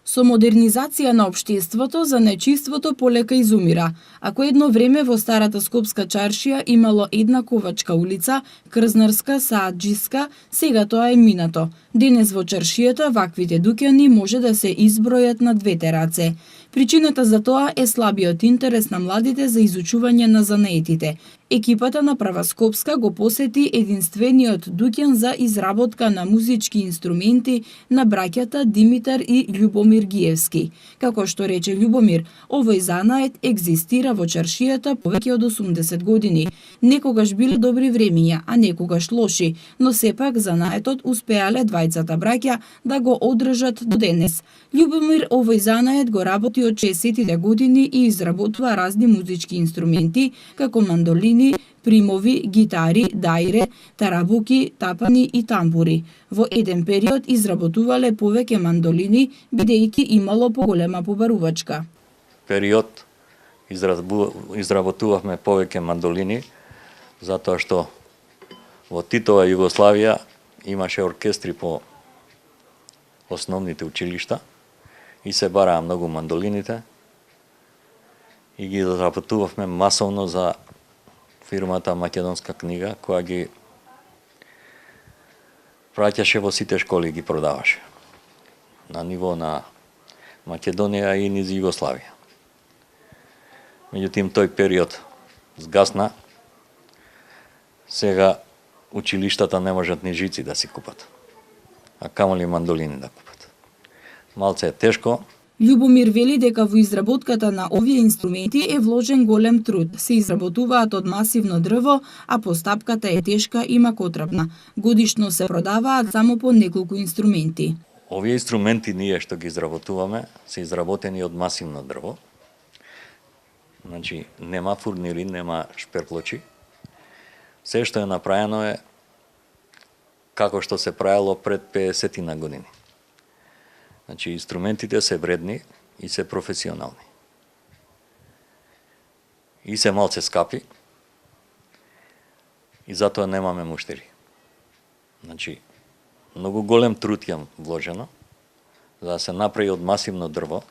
Со модернизација на општеството, занечиството полека изумира. Ако едно време во старата Скопска чаршија имало една ковачка улица, крзнарска, сааџиска, сега тоа е минато. Денес во чаршијата ваквите дуќани може да се избројат на двете раце. Причината за тоа е слабиот интерес на младите за изучување на занаетите. Екипата на Права Скопска го посети единствениот дуќан за изработка на музички инструменти на браќата Димитар и Љубомир Гиевски. Како што рече Љубомир, овој занает екзистира во чаршијата повеќе од 80 години. Некогаш биле добри времиња, а некогаш лоши, но сепак занаетот успеале двајцата браќа да го одржат до денес. Љубомир овој занает го работи од 60-тите години и изработува разни музички инструменти, како мандолини, примови, гитари, дајре, тарабуки, тапани и тамбури. Во еден период изработувале повеќе мандолини, бидејќи имало поголема побарувачка. Период изработувавме повеќе мандолини, затоа што во Титова Југославија имаше оркестри по основните училишта и се бараа многу мандолините и ги заработувавме масовно за фирмата Македонска книга, која ги праќаше во сите школи и ги продаваше на ниво на Македонија и низ Југославија. Меѓутоа тој период згасна. Сега училиштата не можат ни жици да си купат, а камоли мандолини да купат. Малце е тешко. Љубомир вели дека во изработката на овие инструменти е вложен голем труд. Се изработуваат од масивно дрво, а постапката е тешка и макотрапна. Годишно се продаваат само по неколку инструменти. Овие инструменти ние што ги изработуваме се изработени од масивно дрво. Значи нема фурнири, нема шперплочи. Се што е направено е како што се правело пред 50 на години. Значи, инструментите се вредни и се професионални. И се малце скапи, и затоа немаме муштери. Значи, многу голем труд ја вложено, за да се направи од масивно дрво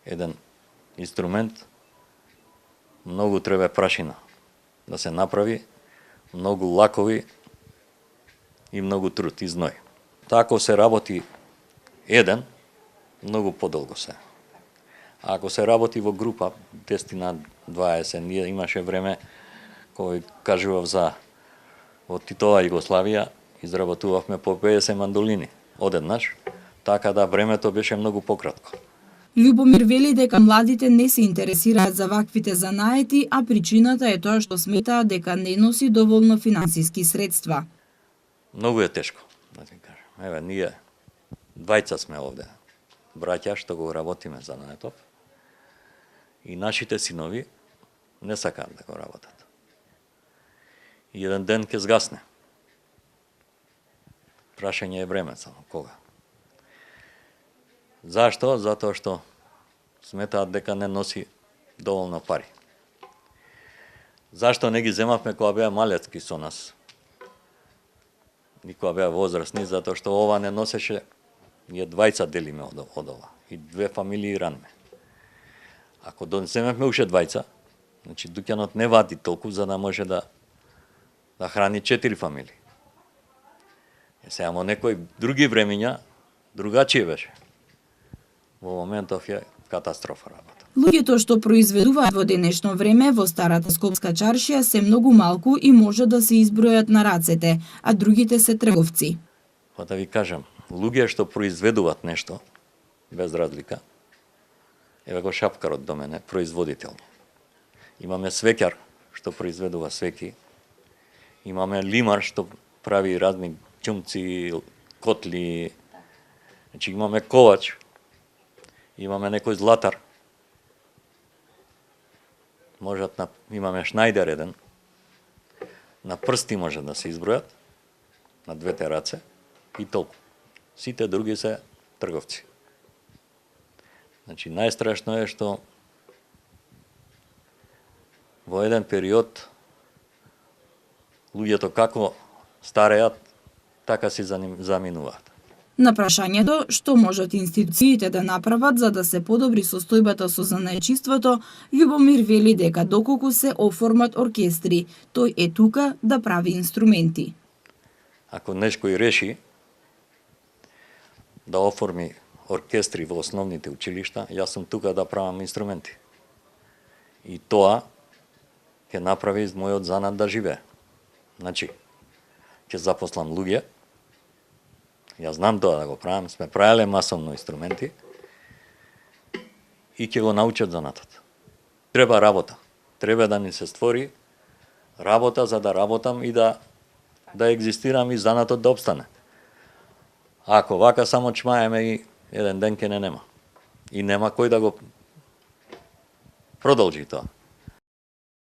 еден инструмент, многу треба прашина да се направи, многу лакови и многу труд и зној. Тако се работи еден, многу подолго се. А ако се работи во група, 10 на 20, ние имаше време, кој кажував за во Титова Југославија, изработувавме по 50 мандолини одеднаш, така да времето беше многу пократко. Љубомир вели дека младите не се интересираат за ваквите занаети, а причината е тоа што сметаат дека не носи доволно финансиски средства. Многу е тешко, да ти кажам. Еве, ние двајца сме овде, браќа што го работиме занаетов, и нашите синови не сакаат да го работат. И еден ден ќе згасне. Прашање е време само кога. Зашто? Затоа што сметаат дека не носи доволно пари. Зашто не ги земавме кога беа малецки со нас? И кога беа возрастни, затоа што ова не носеше, ние двајца делиме од ова. И две фамилии ранме. Ако донесемевме уште двајца, значи дуќанот не вади толку за да може да храни 4 фамилии. Сега во некои други времиња другачие беше. Во моментов е катастрофа работа. Луѓето што произведуваат во денешно време во старата Скопска чаршија се многу малку и може да се избројат на рацете, а другите се трговци. Па да ви кажам, луѓе што произведуваат нешто, без разлика, еве го шапкарот до мене, производител. Имаме свеќар што произведува свеќи, имаме лимар што прави разни ќумци, котли, значи имаме ковач, имаме некој златар, имаме шнајдер еден, на прсти може да се избројат, на двете раце, и толку. Сите други се трговци. Значи, најстрашно е што во еден период луѓето како стареат, така си заминуваат. На прашањето што можат институциите да направат за да се подобри состојбата со занаечиството, Љубомир вели дека доколку се оформат оркестри, тој е тука да прави инструменти. Ако некој реши да оформи оркестри во основните училишта, јас сум тука да правам инструменти. И тоа ќе направи мојот занат да живее. Значи, ќе запослам луѓе, јас знам тоа да го правам, сме правеле масовно инструменти и ќе го научат занатот. Треба работа. Треба да ни се створи работа за да работам и да екзистирам и занатот да обстане. Ако вака само чмаеме и еден ден ќе не нема. И нема кој да го продолжи тоа.